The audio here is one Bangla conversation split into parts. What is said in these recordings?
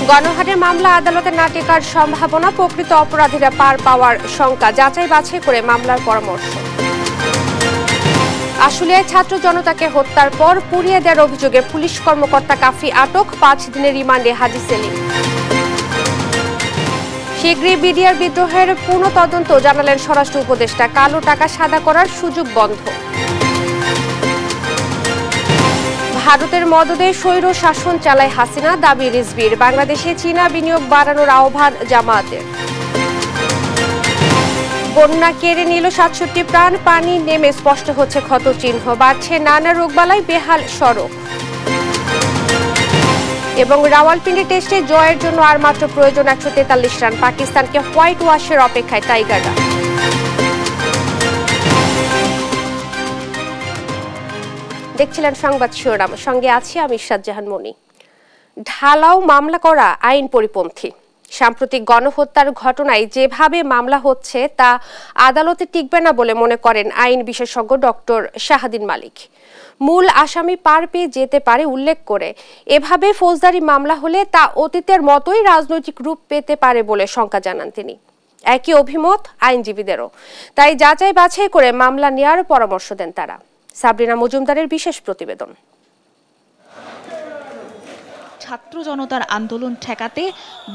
গণহারে মামলা আদালতে না টেকার সম্ভাবনা, প্রকৃত অপরাধীরা পার পাওয়ার শঙ্কা, যাচাই বাছাই করে মামলার পরামর্শ। আশুলিয়ায় ছাত্র জনতাকে হত্যার পর পুড়িয়ে দেওয়ার অভিযোগে পুলিশ কর্মকর্তা কাফি আটক, 5 দিনের রিমান্ডে হাজি সেলিম। শীঘ্রই বিডিআর বিদ্রোহের পুনঃ তদন্ত, জানালেন স্বরাষ্ট্র উপদেষ্টা। কালো টাকা সাদা করার সুযোগ বন্ধ। ভারতের মদদে স্বৈর শাসন চালায় হাসিনা, দাবি রিজভির। বাংলাদেশে চীনা বিনিয়োগ বাড়ানোর আহ্বান জামায়াতের। বন্যা কেড়ে নিল 67 প্রাণ, পানি নেমে স্পষ্ট হচ্ছে ক্ষত চিহ্ন, বাড়ছে নানা রোগবালাই, বেহাল সড়ক। এবং রাওয়ালপিন্ডি টেস্টে জয়ের জন্য আর মাত্র প্রয়োজন 143 রান, পাকিস্তানকে হোয়াইট ওয়াশের অপেক্ষায় টাইগাররা। দেখছিলেন সংবাদ শিরোনাম, সঙ্গে আছি আমি ইরশাদ জাহান মনি। ঢালাও মামলা করা আইন পরিপন্থী। সাম্প্রতিক গণহত্যার ঘটনায় যেভাবে মামলা হচ্ছে তা আদালতে টিকবে না বলে মনে করেন আইন বিশেষজ্ঞ ডক্টর শাহাদিন মালিক। মূল আসামি পার পেয়ে যেতে পারে উল্লেখ করে এভাবে ফৌজদারি মামলা হলে তা অতীতের মতোই রাজনৈতিক রূপ পেতে পারে বলে শঙ্কা জানান তিনি। একই অভিমত আইনজীবীদেরও, তাই যাচাই বাছাই করে মামলা নেওয়ার পরামর্শ দেন তারা। সাবরিনা মজুমদারের বিশেষ প্রতিবেদন। ছাত্র জনতার আন্দোলন ঠেকাতে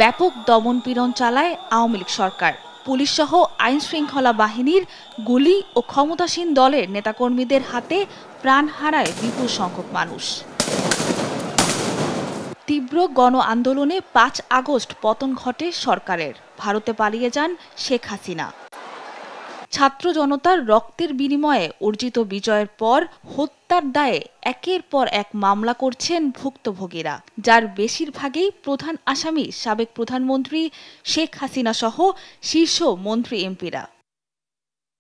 ব্যাপক দমনপীড়ন চালায় আওয়ামী লীগ সরকার। পুলিশ সহ আইন শৃঙ্খলা বাহিনীর গুলি ও ক্ষমতাসীন দলের নেতাকর্মীদের হাতে প্রাণ হারায় বিপুল সংখ্যক মানুষ। তীব্র গণ আন্দোলনে 5 আগস্ট পতন ঘটে সরকারের। ভারতে পালিয়ে যান শেখ হাসিনা। ছাত্র জনতার রক্তের বিনিময়ে অর্জিত বিজয়ের পর হত্যার দায়ে একের পর এক মামলা করছেন ভুক্তভোগীরা, যার বেশিরভাগই প্রধান আসামি সাবেক প্রধানমন্ত্রী শেখ হাসিনা সহ শীর্ষ মন্ত্রী এমপিরা।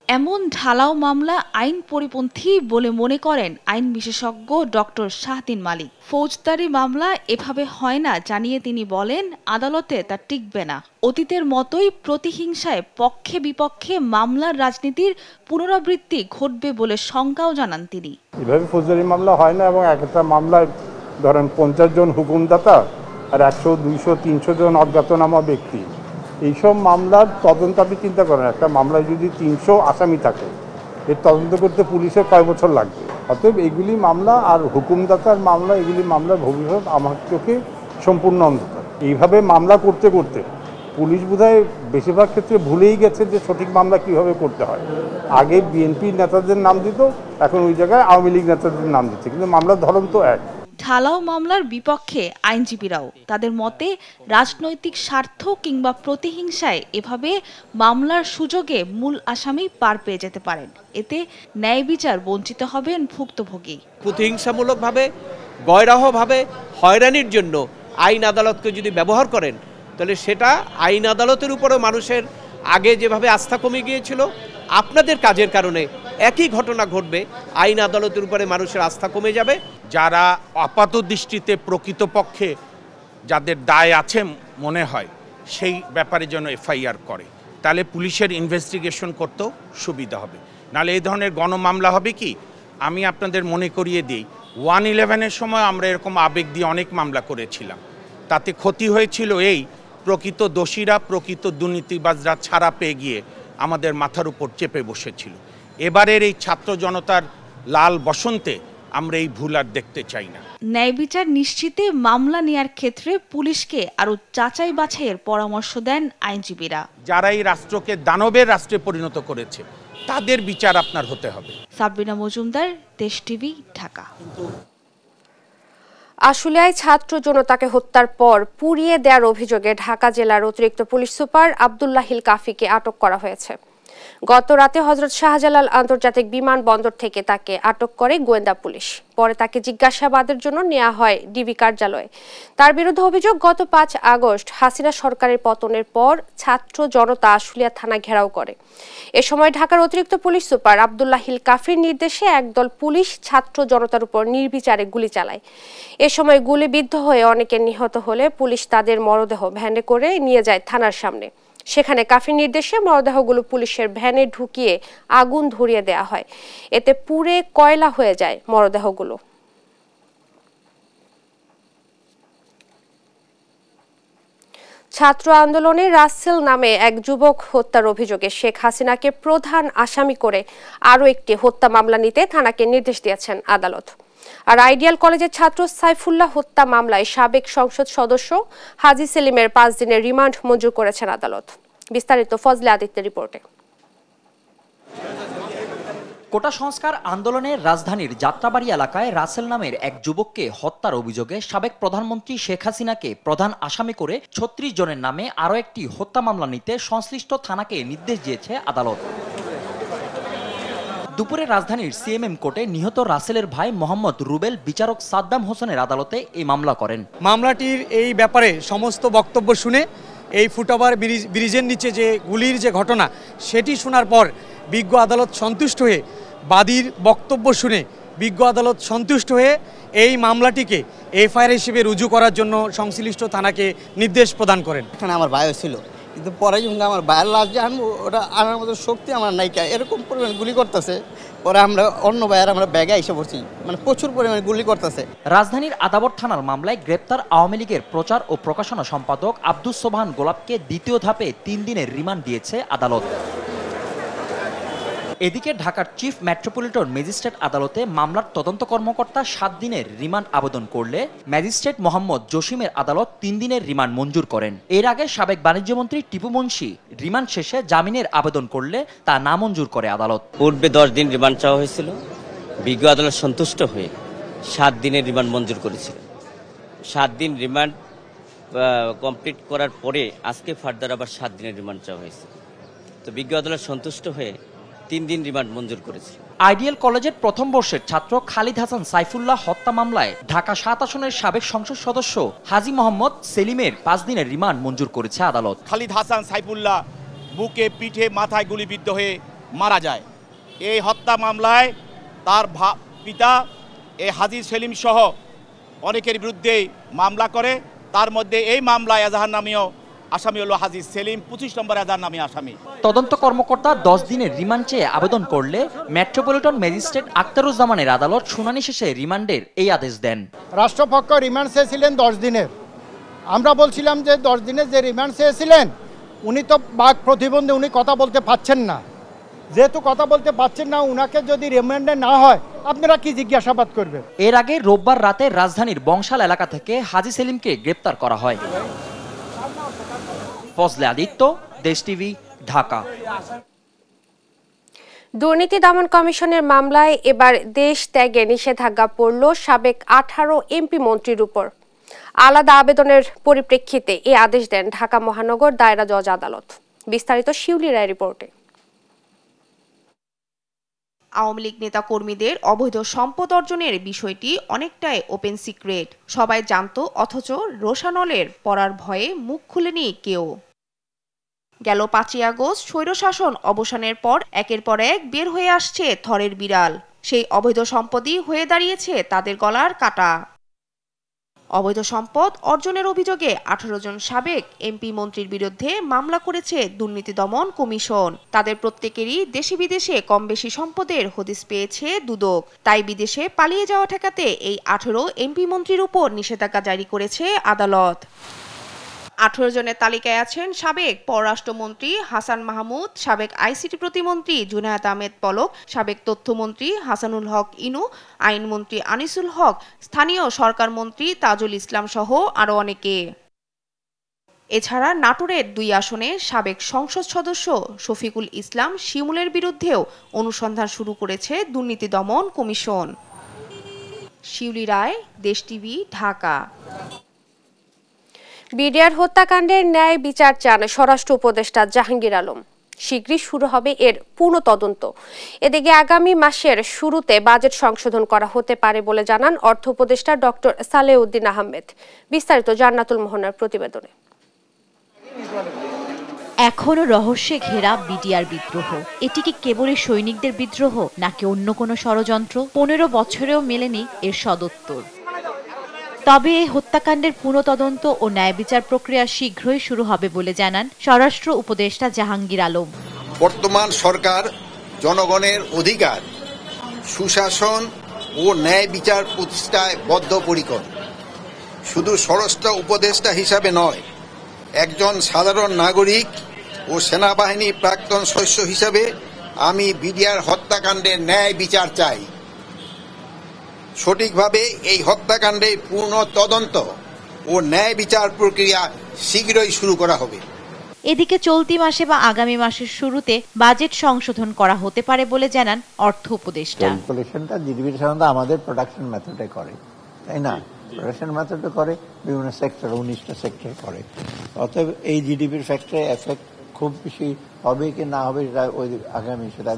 এমন ঢালাও মামলা আইন পরিপন্থী বলে মনে করেন আইন বিশেষজ্ঞ ডক্টর শাহাদিন মালিক। ফৌজদারি মামলা এভাবে হয় না জানিয়ে তিনি বলেন, আদালতে তা টিকবে না। অতীতের মতোই প্রতিহিংসায় পক্ষে বিপক্ষে মামলার রাজনীতির পুনরাবৃত্তি ঘটবে বলে শঙ্কাও জানান তিনি। এভাবে ফৌজদারি মামলা হয় না, এবং একটা মামলায় ধরেন 50 জন হুকুমদাতা আর 100, 200, 300 জন অজ্ঞাতনামা ব্যক্তি। এইসব মামলার তদন্ত আপনি চিন্তা করেন, একটা মামলায় যদি 300 আসামি থাকে, এর তদন্ত করতে পুলিশের কয় বছর লাগবে? অতএব এগুলি মামলা আর হুকুমদাতার মামলা, এগুলি মামলার ভবিষ্যৎ আমার চোখে সম্পূর্ণ অন্ধকার। এইভাবে মামলা করতে করতে পুলিশ বোধহয় বেশিরভাগ ক্ষেত্রে ভুলেই গেছে যে সঠিক মামলা কিভাবে করতে হয়। আগে বিএনপি নেতাদের নাম দিত, এখন ওই জায়গায় আওয়ামী লীগ নেতাদের নাম দিচ্ছে, কিন্তু মামলার ধরন তো এক। ঢালাও মামলার বিপক্ষে আইনজীবীরাও। তাদের মতে রাজনৈতিক স্বার্থ কিংবা প্রতিহিংসায় এভাবে মামলার সুযোগে মূল আসামি পার পেয়ে যেতে পারেন। এতে ন্যায় বিচার বঞ্চিত হবেন ভুক্তভোগী। প্রতিহিংসামূলকভাবে, গয়রাহভাবে হয়রানির জন্য আইন আদালতকে যদি ব্যবহার করেন, তাহলে সেটা আইন আদালতের উপরও মানুষের আগে যেভাবে আস্থা কমে গিয়েছিল, আপনাদের কাজের কারণে একই ঘটনা ঘটবে, আইন আদালতের উপরে মানুষের আস্থা কমে যাবে। যারা আপাত দৃষ্টিতে প্রকৃতপক্ষে যাদের দায় আছে মনে হয়, সেই ব্যাপারে যেন এফআইআর করে, তাহলে পুলিশের ইনভেস্টিগেশন করতেও সুবিধা হবে। নাহলে এই ধরনের গণমামলা হবে কি, আমি আপনাদের মনে করিয়ে দিই, 1/11-এর সময় আমরা এরকম আবেগ দিয়ে অনেক মামলা করেছিলাম। তাতে ক্ষতি হয়েছিল এই, প্রকৃত দোষীরা, প্রকৃত দুর্নীতিবাজরা ছাড়া পেয়ে গিয়ে আমাদের মাথার উপর চেপে বসেছিল। এবারের এই ছাত্র জনতার লাল বসন্তে আমরা এই ভুল আর দেখতে চাই না। ন্যায় বিচার নিশ্চিতে মামলা নেয়ার ক্ষেত্রে পুলিশকে আরো যাচাই বাছাইয়ের পরামর্শ দেন আইনজীবীরা। যারা এই রাষ্ট্রকে দানবের রাষ্ট্রে পরিণত করেছে, তাদের বিচার আপনার হতে হবে। সাবরিনা মজুমদার, দেশ টিভি, ঢাকা। আশুলিয়ায় ছাত্র জনতাকে হত্যার পর পুড়িয়ে দেওয়ার অভিযোগে ঢাকা জেলার অতিরিক্ত পুলিশ সুপার আব্দুল্লাহিল কাফিকে আটক করা হয়েছে। গত রাতে হযরত শাহজালাল আন্তর্জাতিক বিমানবন্দর থেকে তাকে আটক করে গোয়েন্দা পুলিশ। পরে তাকে জিজ্ঞাসাবাদের জন্য নেওয়া হয় ডিবি কার্যালয়ে। তার বিরুদ্ধে অভিযোগ, গত 5 আগস্ট হাসিনা সরকারের পতনের পর ছাত্র জনতা আশুলিয়া থানা ঘেরাও করে। এ সময় ঢাকার অতিরিক্ত পুলিশ সুপার আব্দুল্লাহিল কাফির নির্দেশে একদল পুলিশ ছাত্র জনতার উপর নির্বিচারে গুলি চালায়। এ সময় গুলিবিদ্ধ হয়ে অনেকে নিহত হলে পুলিশ তাদের মরদেহ ভ্যানে করে নিয়ে যায় থানার সামনে। সেখানে কাফির নির্দেশে মরদেহগুলো পুলিশের ভ্যানে ঢুকিয়ে আগুন ধরিয়ে দেওয়া হয়। এতে পুড়ে কয়লা হয়ে যায় মরদেহগুলো। ছাত্র আন্দোলনে রাসেল নামে এক যুবক হত্যার অভিযোগে শেখ হাসিনাকে প্রধান আসামি করে আরও একটি হত্যা মামলা নিতে থানাকে নির্দেশ দিয়েছেন আদালত। আর আইডিয়াল কলেজের ছাত্র সাইফুল্লাহ হত্যা মামলায় সাবেক সংসদ সদস্য হাজী সেলিমের 5 দিনের রিমান্ড মঞ্জুর করেছেন আদালত। বিস্তারিত ফজলে আদিত্যের রিপোর্টে। কোটা সংস্কার আন্দোলনের রাজধানীর যাত্রাবাড়ি এলাকায় রাসেল নামের এক যুবককে হত্যার অভিযোগে সাবেক প্রধানমন্ত্রী শেখ হাসিনাকে প্রধান আসামি করে 36 জনের নামে আরও একটি হত্যা মামলা নিতে সংশ্লিষ্ট থানাকে নির্দেশ দিয়েছে আদালত। দুপুরে রাজধানীর সিএমএম কোর্টে নিহত রাসেলের ভাই মোহাম্মদ রুবেল বিচারক সাদ্দাম হোসেনের আদালতে এই মামলা করেন। মামলাটির এই ব্যাপারে সমস্ত বক্তব্য শুনে এই ফুটওভার ব্রিজের নিচে যে গুলির যে ঘটনা সেটি শোনার পর বিজ্ঞ আদালত সন্তুষ্ট হয়ে বাদীর বক্তব্য শুনে বিজ্ঞ আদালত সন্তুষ্ট হয়ে এই মামলাটিকে এফআইআর হিসেবে রুজু করার জন্য সংশ্লিষ্ট থানাকে নির্দেশ প্রদান করেন। এখানে আমার ভাইও ছিল, কিন্তু পরে যখন আমার ভাইয়ের লাশ যে আনবো ওটা আনার মতো শক্তি আমার নাইকা, এরকম পরিমাণ গুলি করতেছে। পরে আমরা অন্য ভাইয়ের আমরা ব্যাগে এসে পড়ছি, মানে প্রচুর পরিমাণে গুলি করতেছে। রাজধানীর আদাবর থানার মামলায় গ্রেপ্তার আওয়ামী লীগের প্রচার ও প্রকাশনা সম্পাদক আব্দুস সোবহান গোলাপকে দ্বিতীয় ধাপে 3 দিনের রিমান্ড দিয়েছে আদালত। এদিকে ঢাকার চিফ মেট্রোপলিটন ম্যাজিস্ট্রেট আদালতে মামলার তদন্ত কর্মকর্তা 7 দিনের রিমান্ড আবেদন করলে ম্যাজিস্ট্রেট মোহাম্মদ জসিমের আদালত 3 দিনের রিমান্ড মঞ্জুর করেন। এর আগে সাবেক বাণিজ্যমন্ত্রী টিপু মুন্সি রিমান্ড শেষে জামিনের আবেদন করলে তা নামঞ্জুর করে আদালত। পূর্বে 10 দিন রিমান্ড চাওয়া হয়েছিল, বিজ্ঞ আদালত সন্তুষ্ট হয়ে 7 দিনের রিমান্ড মঞ্জুর করেছিল। 7 দিন রিমান্ড কমপ্লিট করার পরে আজকে ফার্দার আবার 7 দিনের রিমান্ড চাওয়া হয়েছে। তো বিজ্ঞ আদালত সন্তুষ্ট হয়ে 3 দিন রিমান্ড মঞ্জুর করেছে। আইডিয়াল কলেজের প্রথম বর্ষের ছাত্র খালিদ হাসান সাইফুল্লাহ হত্যা মামলায় ঢাকা 7 আসনের সাবেক সংসদ সদস্য হাজী মোহাম্মদ সেলিমের 5 দিনের রিমান্ড মঞ্জুর করেছে আদালত। খালিদ হাসান সাইফুল্লাহ বুকে পিঠে মাথায় গুলিবিদ্ধ হয়ে মারা যায়। এই হত্যা মামলায় তার পিতা এই হাজী সেলিম সহ অনেকের বিরুদ্ধে মামলা করে। তার মধ্যে এই মামলায় এজাহার নামীয় আসামি হলো হাজী সেলিম, 25 নম্বর এজাহার নামী আসামি। তদন্ত কর্মকর্তা 10 দিনের রিমান্ড চেয়ে আবেদন করলে মেট্রোপলিটন ম্যাজিস্ট্রেট আখতারুজ্জামানের আদালত শুনানি শেষে রিমান্ডের এই আদেশ দেন। রাষ্ট্রপক্ষ রিমান্ড চেয়েছিলেন 10 দিনের। আমরা বলছিলাম যে 10 দিনের যে রিমান্ড চেয়েছিলেন উনি তো বাক প্রতিবন্ধী, উনি কথা বলতে পারছেন না। যেহেতু কথা বলতে পারছেন না, উনাকে যদি রিমান্ডে না হয় আপনারা কি জিজ্ঞাসাবাদ করবেন? এর আগে রোববার রাতে রাজধানীর বংশাল এলাকা থেকে হাজী সেলিমকে গ্রেপ্তার করা হয়। ফজলে আদিত্য, দেশ টিভি, ঢাকা। দুর্নীতি দমন কমিশনের মামলায় এবার দেশ ত্যাগে নিষেধাজ্ঞা পড়ল সাবেক 18 এমপি মন্ত্রীর উপর। আলাদা আবেদনের পরিপ্রেক্ষিতে এই আদেশ দেন ঢাকা মহানগর দায়রা জজ আদালত। বিস্তারিত শিউলি রায় রিপোর্টে। আওয়ামী লীগ নেতা কর্মীদের অবৈধ সম্পদ অর্জনের বিষয়টি অনেকটাই ওপেন সিক্রেট। সবাই জানতো, অথচ রোশানলের পড়ার ভয়ে মুখ খুলেনি কেউ। গেল 5ই আগস্ট স্বৈরশাসন অবসানের পর একের পর এক বের হয়ে আসছে থরের বিড়াল। সেই অবৈধ সম্পদই হয়ে দাঁড়িয়েছে তাদের গলার কাটা। অবৈধ সম্পদ অর্জনের অভিযোগে 18 জন সাবেক এমপি মন্ত্রীর বিরুদ্ধে মামলা করেছে দুর্নীতি দমন কমিশন। তাদের প্রত্যেকেরই দেশে বিদেশে কম বেশি সম্পদের হদিস পেয়েছে দুদক। তাই বিদেশে পালিয়ে যাওয়া ঠেকাতে এই 18 এমপি মন্ত্রীর উপর নিষেধাজ্ঞা জারি করেছে আদালত। 18 জনের তালিকায় আছেন সাবেক পররাষ্ট্রমন্ত্রী হাসান মাহমুদ, সাবেক আইসিটি প্রতিমন্ত্রী জুনায়েদ আহমেদ পলক, সাবেক তথ্যমন্ত্রী হাসানুল হক ইনু, আইনমন্ত্রী আনিসুল হক, স্থানীয় সরকার মন্ত্রী তাজুল ইসলাম সহ আরও অনেকে। এছাড়া নাটোরের 2 আসনের সাবেক সংসদ সদস্য শফিকুল ইসলাম শিমুলের বিরুদ্ধেও অনুসন্ধান শুরু করেছে দুর্নীতি দমন কমিশন। শিউলি রায়, দেশ টিভি, ঢাকা। বিডিআর হত্যাকাণ্ডের ন্যায় বিচার চান স্বরাষ্ট্র উপদেষ্টা জাহাঙ্গীর আলম। শীঘ্রই শুরু হবে এর পূর্ণ তদন্ত। এদিকে আগামী মাসের শুরুতে বাজেট সংশোধন করা হতে পারে বলে জানান অর্থ উপদেষ্টা ডক্টর সালেউদ্দিন আহমেদ। বিস্তারিত জান্নাতুল মোহনার প্রতিবেদনে। এখনো রহস্যে ঘেরা বিডিআর বিদ্রোহ। এটি কি কেবলই সৈনিকদের বিদ্রোহ নাকি অন্য কোনো ষড়যন্ত্র? 15 বছরেও মেলেনি এর সদুত্তর। তবে এই হত্যাকাণ্ডের পুনঃতদন্ত ও ন্যায় বিচার প্রক্রিয়া শীঘ্রই শুরু হবে বলে জানান স্বরাষ্ট্র উপদেষ্টা জাহাঙ্গীর আলম। বর্তমান সরকার জনগণের অধিকার, সুশাসন ও ন্যায় বিচার প্রতিষ্ঠায় বদ্ধপরিকর। শুধু স্বরাষ্ট্র উপদেষ্টা হিসাবে নয়, একজন সাধারণ নাগরিক ও সেনাবাহিনীর প্রাক্তন সদস্য হিসেবে আমি বিডিআর হত্যাকাণ্ডের ন্যায় বিচার চাই। সঠিকভাবে এই হত্যাকাণ্ডের পূর্ণ তদন্ত ও ন্যায় বিচার প্রক্রিয়া শীঘ্রই শুরু করা হবে। এদিকে চলতি মাসে বা আগামী মাসের শুরুতে বাজেট সংশোধন করা হতে পারে বলে জানান অর্থ উপদেষ্টা। ক্যালকুলেশনটা জিডিপির সাধারণত আমাদের প্রোডাকশন মেথডে করে, তাই না? প্রোডাকশন মেথডে করে, বিভিন্ন সেক্টর 19টা সেক্টর করে। অতএব এই জিডিপির ফ্যাক্টরে এফেক্ট খুব বেশি হবে কি না হবে সেটা ওই আগামী সেটা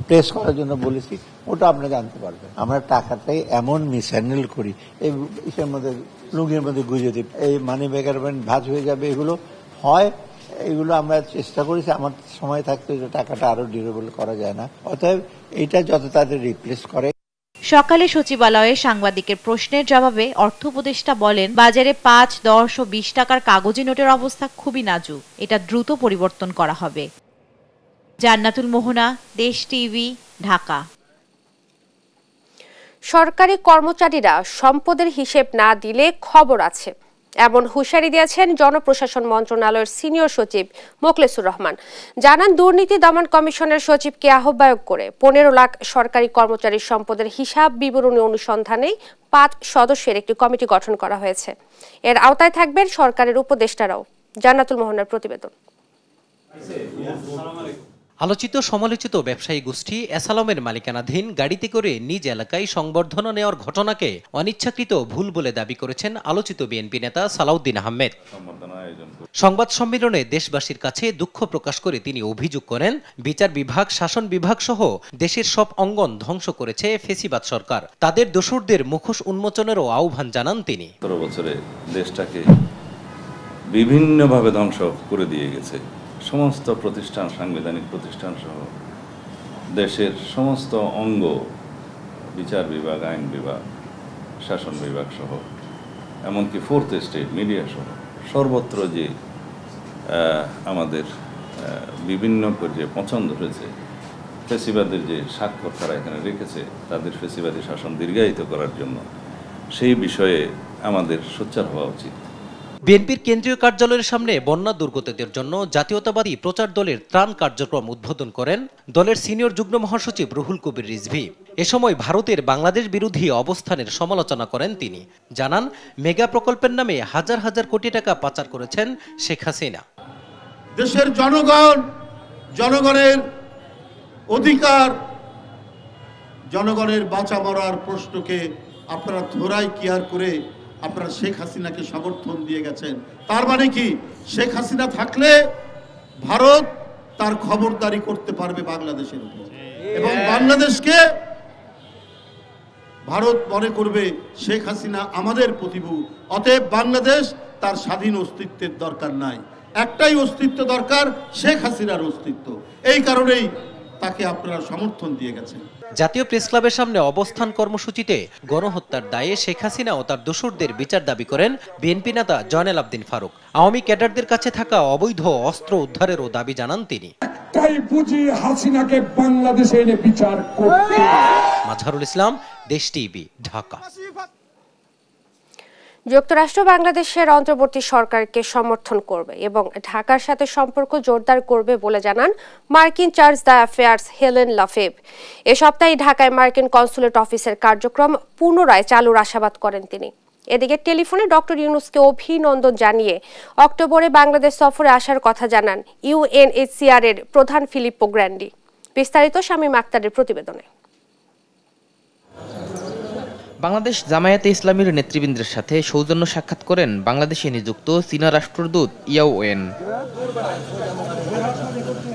প্রেস করার জন্য বলেছি, ওটা আপনি জানতে পারবেন। আমরা টাকাটাই এমন মিসহ্যান্ডেল করি, এই ইসের মধ্যে লুঙ্গির মধ্যে গুঁজে দিই, এই মানি ব্যাগের ভাঁজ হয়ে যাবে, এগুলো হয়। এগুলো আমরা চেষ্টা করেছি আমার সময় থাকতে যে টাকাটা আরো ডিউরেবল করা যায় না, অতএব এটা যত তাড়াতাড়ি রিপ্লেস করে। সকালে সচিবালয়ে সাংবাদিকের প্রশ্নের জবাবে অর্থ উপদেষ্টা বলেন, বাজারে 5, 10 ও 20 টাকার কাগজি নোটের অবস্থা খুবই নাজুক, এটা দ্রুত পরিবর্তন করা হবে। জান্নাতুল মোহনা, দেশ টিভি, ঢাকা। সরকারি কর্মচারীরা সম্পদের হিসেব না দিলে খবর আছে, এমন হুঁশিয়ারি দিয়েছেন জনপ্রশাসন মন্ত্রণালয়ের সিনিয়র সচিব মোখলেসুর রহমান। জানান, দুর্নীতি দমন কমিশনের সচিবকে আহ্বায়ক করে 15 লাখ সরকারি কর্মচারীর সম্পদের হিসাব বিবরণী অনুসন্ধানে 5 সদস্যের একটি কমিটি গঠন করা হয়েছে। এর আওতায় থাকবেন সরকারের উপদেষ্টারাও। জান্নাতুল মোহনার প্রতিবেদন। আলোচিত সমালোচিত ব্যবসায়ী গোষ্ঠী এসালমের মালিকানাধীন গাড়িতে করে নিজ এলাকায় সংবর্ধনা নেওয়ার ঘটনাকে অনিচ্ছাকৃত ভুল বলে দাবি করেছেন আলোচিত বিএনপি নেতা সালাউদ্দিন আহমেদ। সংবাদ সম্মেলনে দেশবাসীর কাছে দুঃখ প্রকাশ করে তিনি অভিযোগ করেন, বিচার বিভাগ, শাসন বিভাগ সহ দেশের সব অঙ্গন ধ্বংস করেছে ফেসিবাদ সরকার। তাদের দোসরদের মুখোশ উন্মোচনেরও আহ্বান জানান তিনি। 17 বছরে দেশটাকে বিভিন্নভাবে ধ্বংস করে দিয়ে গেছে। সমস্ত প্রতিষ্ঠান, সাংবিধানিক প্রতিষ্ঠান সহ দেশের সমস্ত অঙ্গ, বিচার বিভাগ, আইন বিভাগ, শাসন বিভাগ সহ এমনকি ফোর্থ এস্টেট, মিডিয়া সহ সর্বত্র যে আমাদের বিভিন্ন যে পছন্দ হয়েছে, ফেসিবাদের যে স্বাক্ষর তারা এখানে রেখেছে তাদের ফেসিবাদী শাসন দীর্ঘায়িত করার জন্য, সেই বিষয়ে আমাদের সোচ্চার হওয়া উচিত। বিএনপির কেন্দ্রীয় কার্যালয়ের সামনে বন্যা দুর্গতদের জন্য জাতীয়তাবাদী প্রচার দলের ত্রাণ কার্যক্রম উদ্বোধন করেন দলের সিনিয়র যুগ্ম মহাসচিব রুহুল কবির রিজভী। এ সময় ভারতের বাংলাদেশ বিরোধী অবস্থানের সমালোচনা করেন তিনি। জানান, মেগা প্রকল্পের নামে হাজার হাজার কোটি টাকা পাচার করেছেন শেখ হাসিনা। দেশের জনগণ, জনগণের অধিকার, জনগণের বাঁচা মরার প্রশ্নকে আপনারা ধরাই কেয়ার করে আপনারা শেখ হাসিনাকে সমর্থন দিয়ে গেছেন। তার মানে কি, শেখ হাসিনা থাকলে ভারত তার খবরদারি করতে পারবে বাংলাদেশের উপর, এবং বাংলাদেশকে ভারত মনে করবে শেখ হাসিনা আমাদের প্রতিভূ। অতএব বাংলাদেশ তার স্বাধীন অস্তিত্বের দরকার নাই, একটাই অস্তিত্ব দরকার, শেখ হাসিনার অস্তিত্ব। এই কারণেই তাকে আপনারা সমর্থন দিয়ে গেছেন। জাতীয় প্রেস ক্লাবের সামনে অবস্থান কর্মসূচিতে গণহত্যার দায়ে শেখ হাসিনা ও তার দোসরদের বিচার দাবি করেন বিএনপি নেতা জয়নাল আবদিন ফারুক। আওয়ামী ক্যাডারদের কাছে থাকা অবৈধ অস্ত্র উদ্ধারেরও দাবি জানান তিনি। হাসিনাকে বাংলাদেশে এনে বিচার করতে। মাজহারুল ইসলাম, দেশ টিভি, ঢাকা। যুক্তরাষ্ট্র বাংলাদেশের অন্তর্বর্তী সরকারকে সমর্থন করবে এবং ঢাকার সাথে সম্পর্ক জোরদার করবে বলে জানান মার্কিন চার্জ দ্য অ্যাফেয়ার্স হেলেন লাফেভ। এ সপ্তাহে ঢাকায় মার্কিন কনসুলেট অফিসের কার্যক্রম পুনরায় চালুর আশাবাদ করেন তিনি। এদিকে টেলিফোনে ডক্টর ইউনূসকে অভিনন্দন জানিয়ে অক্টোবরে বাংলাদেশ সফরে আসার কথা জানান ইউএনএইচসিআর এর প্রধান ফিলিপ্পো গ্র্যান্ডি। বিস্তারিত শামীম আক্তারের প্রতিবেদনে। বাংলাদেশ জামায়াতে ইসলামীর নেতৃবৃন্দের সাথে সৌজন্য সাক্ষাৎ করেন বাংলাদেশে নিযুক্ত চীনা রাষ্ট্রদূত ইয়াও ওয়েন।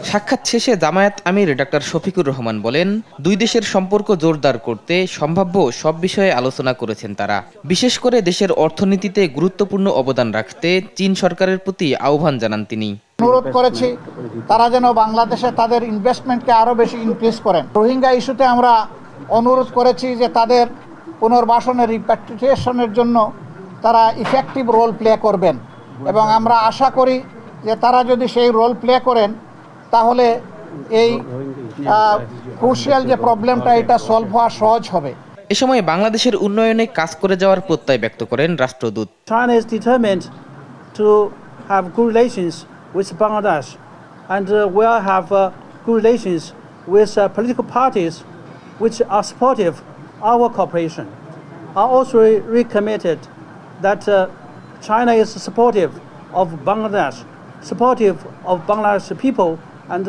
সাক্ষাৎ শেষে জামায়াত আমির ডাক্তার শফিকুর রহমান বলেন, দুই দেশের সম্পর্ক জোরদার করতে সম্ভাব্য সব বিষয়ে আলোচনা করেছেন তারা। বিশেষ করে দেশের অর্থনীতিতে গুরুত্বপূর্ণ অবদান রাখতে চীন সরকারের প্রতি আহ্বান জানান তিনি। অনুরোধ করেছি তারা যেন বাংলাদেশে তাদের ইনভেস্টমেন্টকে আরো বেশি ইনক্রিজ করেন। রোহিঙ্গা ইস্যুতে আমরা অনুরোধ করেছি যে তাদের পুনর্বাসনের রিপ্যাট্রিয়েশনের জন্য তারা ইফেক্টিভ রোল প্লে করবেন, এবং আমরা আশা করি যে তারা যদি সেই রোল প্লে করেন তাহলে এই ক্রুশিয়াল যে প্রবলেমটা এটা সলভ হওয়া সহজ হবে। এ সময় বাংলাদেশের উন্নয়নে কাজ করে যাওয়ার প্রত্যয় ব্যক্ত করেন রাষ্ট্রদূত। China is determined to have good relations with Bangladesh, and will have good relations with political parties which are supportive of our cooperation. Are also recommitted that China is supportive of Bangladesh, supportive of Bangladesh people, and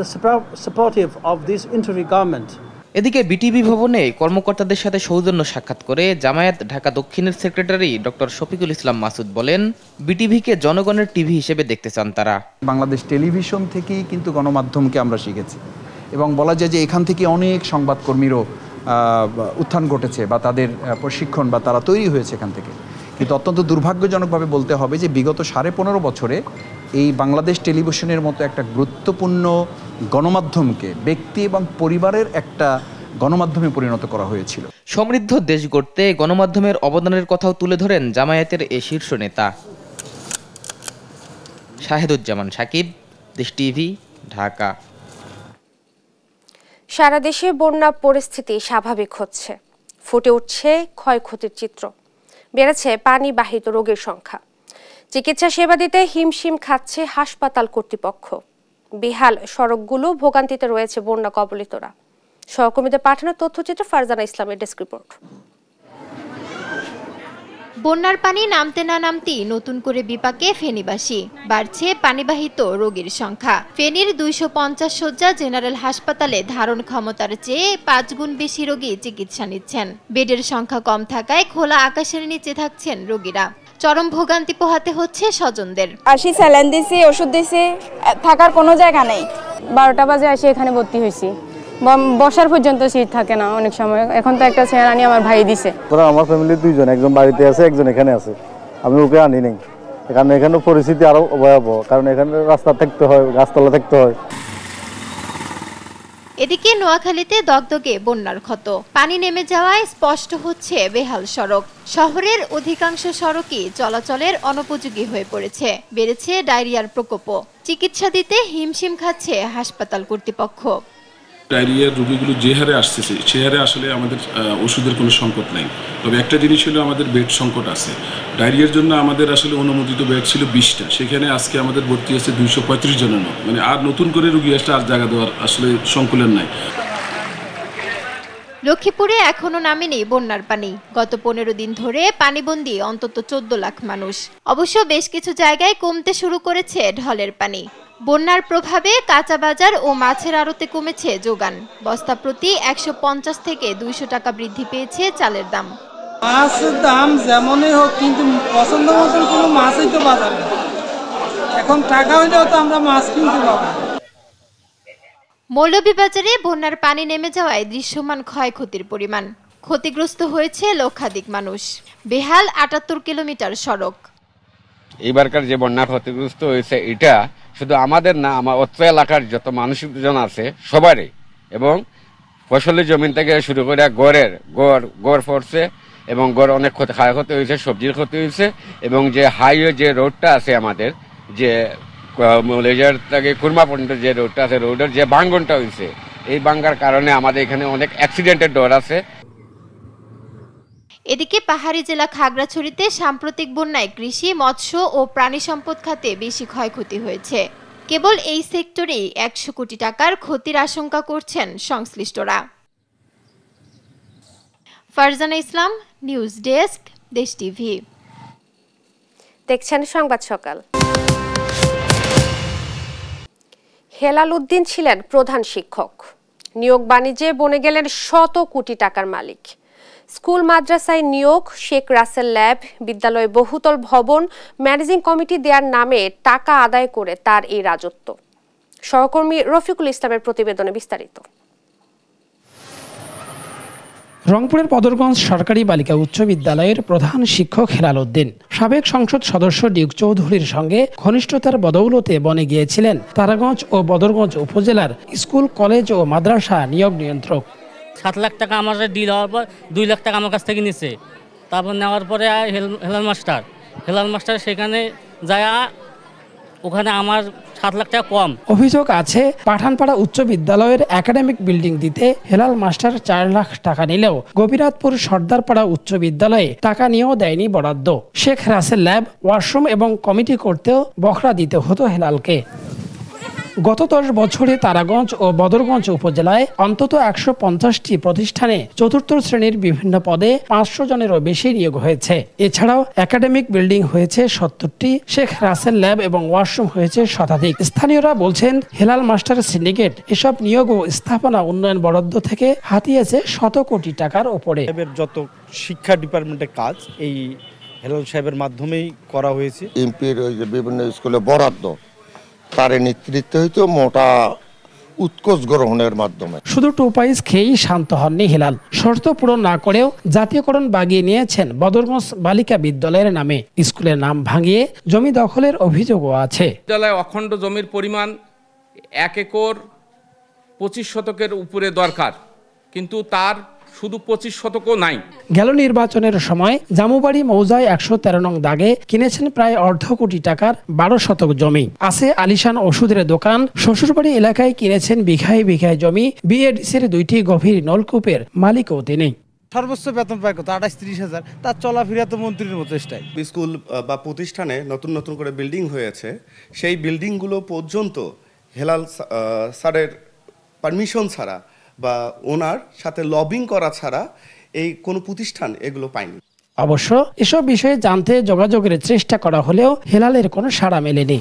supportive of this interim government. এদিকে বিটিভি ভবনে কর্মকর্তাদের সাথে সৌজন্য সাক্ষাৎ করে জামায়াত ঢাকা দক্ষিণের সেক্রেটারি ডক্টর শফিকুল ইসলাম মাসুদ বলেন, বিটিভিকে জনগণের টিভি হিসেবে দেখতে চান তারা। বাংলাদেশ টেলিভিশন থেকেই কিন্তু গণমাধ্যমকে আমরা শিখেছি এবং বলা যায় যে এখান থেকে অনেক সংবাদকর্মীরও উত্থান ঘটেছে বা তাদের প্রশিক্ষণ বা তারা তৈরি হয়েছে এখান থেকে। কিন্তু অত্যন্ত দুর্ভাগ্যজনকভাবে বলতে হবে যে বিগত 15.5 বছরে এই বাংলাদেশ টেলিভিশনের মতো একটা গুরুত্বপূর্ণ গণমাধ্যমকে ব্যক্তি এবং পরিবারের একটা গণমাধ্যমে পরিণত করা হয়েছিল। সমৃদ্ধ দেশ গড়তে গণমাধ্যমের অবদানের কথাও তুলে ধরেন জামায়াতের এই শীর্ষ নেতা। শাহেদুজ্জামান সাকিব, দেশ টিভি, ঢাকা। সারা দেশে বন্যা পরিস্থিতি স্বাভাবিক হচ্ছে, ফুটে উঠছে ক্ষয়ক্ষতির চিত্র, বেড়েছে পানিবাহিত রোগের সংখ্যা, চিকিৎসা সেবা দিতে হিমশিম খাচ্ছে হাসপাতাল কর্তৃপক্ষ, বেহাল সড়কগুলো ভোগান্তিতে রয়েছে বন্যা কবলিতরা। সহকর্মীদের পাঠানো তথ্যচিত্র ফারজানা ইসলামের ডেস্ক রিপোর্ট। বন্যার পানি নামতে না নামতেই নতুন করে বিপাকে ফেনীবাসী, বাড়ছে পানিবাহিত রোগীর সংখ্যা। ফেনীর 250 শয্যা জেনারেল হাসপাতালে ধারণ ক্ষমতার চেয়ে 5 গুণ বেশি রোগী চিকিৎসা নিচ্ছেন। বেডের সংখ্যা কম থাকায় খোলা আকাশের নিচে থাকছেন রোগীরা। চরম ভোগান্তি পোহাতে হচ্ছে স্বজনদের। আসি স্যালাইন দিছি, ওষুধ দিছি, থাকার কোনো জায়গা নেই। 12টা বাজে আসি এখানে ভর্তি হয়েছি, বসার পর্যন্ত সিট থাকে না অনেক সময়। এখন তো একটা চেয়ার আনি আমার ভাই দিছে। আমার ফ্যামিলির 2 জন, একজন বাড়িতে আছে, একজন এখানে আছে, আমি ওকে আনি নাই। এখানে পরিস্থিতি আরো ভয়াবহ, কারণ এখানে রাস্তা থাকতে হয়, গাছতলা থাকতে হয়। এদিকে নোয়াখালীতে দগদগে বন্যার ক্ষত, পানি নেমে যাওয়ায় স্পষ্ট হচ্ছে বেহাল সড়ক। শহরের অধিকাংশ সড়কই চলাচলের অনুপযোগী হয়ে পড়েছে, বেড়েছে ডায়রিয়ার প্রকোপও। চিকিৎসা দিতে হিমশিম খাচ্ছে হাসপাতাল কর্তৃপক্ষ। ডায়রিয়ার রোগীগুলো যে হারে আসতেছে সে হারে আসলে আমাদের ওষুধের কোনো সংকট নেই। তবে একটা জিনিস হলো আমাদের বেড সংকট আছে। ডায়রিয়ার জন্য আমাদের আসলে অনুমোদিত বেড ছিল 20টা, সেখানে আজকে আমাদের ভর্তি আছে 235 জনের। মানে আর নতুন করে রোগী আসলে আর জায়গা দেওয়ার আসলে সংকুলন নাই। লক্ষ্মীপুরে এখনো নামেনি বন্যার পানি। গত 15 দিন ধরে পানিবন্দী অন্তত 14 লাখ মানুষ। অবশ্য বেশ কিছু জায়গায় কমতে শুরু করেছে ঢলের পানি। বন্যার প্রভাবে কাঁচা বাজার ও মাছের আড়তে কমেছে যোগান। বস্তা প্রতি 150 থেকে 200 টাকা বৃদ্ধি পেয়েছে চালের দাম। মাছের দাম যেমনই হোক, কিন্তু পছন্দ মতন কোনো মাছই তো বাজারে, এখন টাকা হইলেও তো আমরা মাছ কিনতে পাবো। মৌলভীবাজারে বন্যার পানি নেমে যাওয়ায় দৃশ্যমান ক্ষয়ক্ষতির পরিমাণ। ক্ষতিগ্রস্ত হয়েছে লক্ষাধিক মানুষ। বেহাল 78 কিলোমিটার সড়ক। এবারকার যে বন্যা ক্ষতিগ্রস্ত হয়েছে এটা শুধু আমাদের না, আমার অত্র এলাকার যত মানুষজন আছে সবারই, এবং ফসলের জমিন থেকে শুরু করে গড় পড়ছে এবং গড় অনেক ক্ষয়ক্ষতি হয়েছে, সবজির ক্ষতি হয়েছে। এবং যে হাইওয়ে যে রোডটা আছে আমাদের, যে মৌলভীবাজার থেকে খুরমা পর্যন্ত যে রোডটা আছে, রোডের যে ভাঙ্গনটা হয়েছে, এই ভাঙ্গার কারণে আমাদের এখানে অনেক অ্যাক্সিডেন্টের ডর আছে। এদিকে পাহাড়ি জেলা খাগড়াছড়িতে সাম্প্রতিক বন্যায় কৃষি, মৎস্য ও প্রাণী সম্পদ খাতে বেশি ক্ষয়ক্ষতি হয়েছে। কেবল এই সেক্টরেই 100 কোটি টাকার ক্ষতির আশঙ্কা করছেন সংশ্লিষ্টরা। ফারজানা ইসলাম, নিউজ ডেস্ক, দেশ টিভি। দেখছেন সংবাদ সকাল। হেলাল উদ্দিন ছিলেন প্রধান শিক্ষক, নিয়োগ বাণিজ্যে বনে গেলেন শত কোটি টাকার মালিক। স্কুল মাদ্রাসায় নিয়োগ, শেখ রাসেল ল্যাব, বিদ্যালয়ে বহুতল ভবন, ম্যানেজিং কমিটি দেওয়ার নামে টাকা আদায় করে তার এই রাজত্ব। সহকর্মী রফিকুল ইসলামের প্রতিবেদনে বিস্তারিত। রংপুরের বদরগঞ্জ সরকারি বালিকা উচ্চ বিদ্যালয়ের প্রধান শিক্ষক হেলাল উদ্দিন সাবেক সংসদ সদস্য ডিউক চৌধুরীর সঙ্গে ঘনিষ্ঠতার বদৌলতে বনে গিয়েছিলেন তারাগঞ্জ ও বদরগঞ্জ উপজেলার স্কুল, কলেজ ও মাদ্রাসা নিয়োগ নিয়ন্ত্রক। 7 লাখ টাকা আমার ডিল হওয়ার পর 2 লাখ টাকা আমার কাছ থেকে নিছে। তারপর নেওয়ার পরে হেলাল মাস্টার সেখানে যায় ওখানে আমার 7 লাখ টাকা কম। অভিযোগ আছে পাঠানপাড়া উচ্চ বিদ্যালয়ের একাডেমিক বিল্ডিং দিতে হেলাল মাস্টার 4 লাখ টাকা নিলেও গোপীনাথপুর সর্দারপাড়া উচ্চ বিদ্যালয়ে টাকা নিয়েও দেয়নি বরাদ্দ। শেখ রাসেল ল্যাব, ওয়াশরুম এবং কমিটি করতেও বখরা দিতে হতো হেলালকে। গত 10 বছরে তারাগঞ্জ ও বদরগঞ্জ উপজেলায় অন্তত 150টি প্রতিষ্ঠানে চতুর্থ শ্রেণীর বিভিন্ন পদে 500 জনেরও বেশি নিয়োগ হয়েছে। এছাড়াও একাডেমিক বিল্ডিং হয়েছে 70টি, শেখ রাসেল ল্যাব এবং ওয়াশরুম হয়েছে শতাধিক। স্থানীয়রা বলছেন হেলাল মাস্টার সিন্ডিকেট এসব নিয়োগ ও স্থাপনা উন্নয়ন বরাদ্দ থেকে হাতিয়েছে শত কোটি টাকার ওপরে। যত শিক্ষা ডিপার্টমেন্টের কাজ এই হেলাল সাহেবের মাধ্যমেই করা হয়েছে। এমপির ওই যে বিভিন্ন স্কুলে বরাদ্দ তার নেতৃত্বে হয়তো মোটা উৎকোচ গ্রহণের মাধ্যমে। শুধু টোপাইজ খেয়েই শান্ত হননি হেলাল। শর্ত পূরণ না করেও জাতীয়করণ বাগিয়ে নিয়েছেন বদরগঞ্জ বালিকা বিদ্যালয়ের নামে। স্কুলের নাম ভাঙিয়ে জমি দখলের অভিযোগও আছে। বিদ্যালয়ে অখণ্ড জমির পরিমাণ 1 একর 25 শতকের উপরে দরকার, কিন্তু তার শুধু 25 শতকও নাই। গেল নির্বাচনের সময় জামুবাড়ি মৌজায় 113 নং দাগে কিনেছেন প্রায় অর্ধ কোটি টাকার 12 শতক জমি। আছে আলিশান ওষুধের দোকান। শ্বশুরবাড়ি এলাকায় কিনেছেন বিঘায় বিঘায় জমি। বিএডিসির 2টি গভীর নলকূপের মালিকও তিনি। সর্বোচ্চ বেতন পায় কত? 28-30 হাজার। তার চলাফেরা তো মন্ত্রীর মতো স্টাইল। স্কুল বা প্রতিষ্ঠানে নতুন নতুন করে বিল্ডিং হয়েছে, সেই বিল্ডিংগুলো পর্যন্ত হেলাল স্যারের পারমিশন ছাড়া বা ওনার সাথে লবিং করা ছাড়া এই কোনো প্রতিষ্ঠান এগুলো পায়নি। অবশ্য এসব বিষয়ে জানতে যোগাযোগের চেষ্টা করা হলেও হেলালের কোনো সাড়া মেলেনি।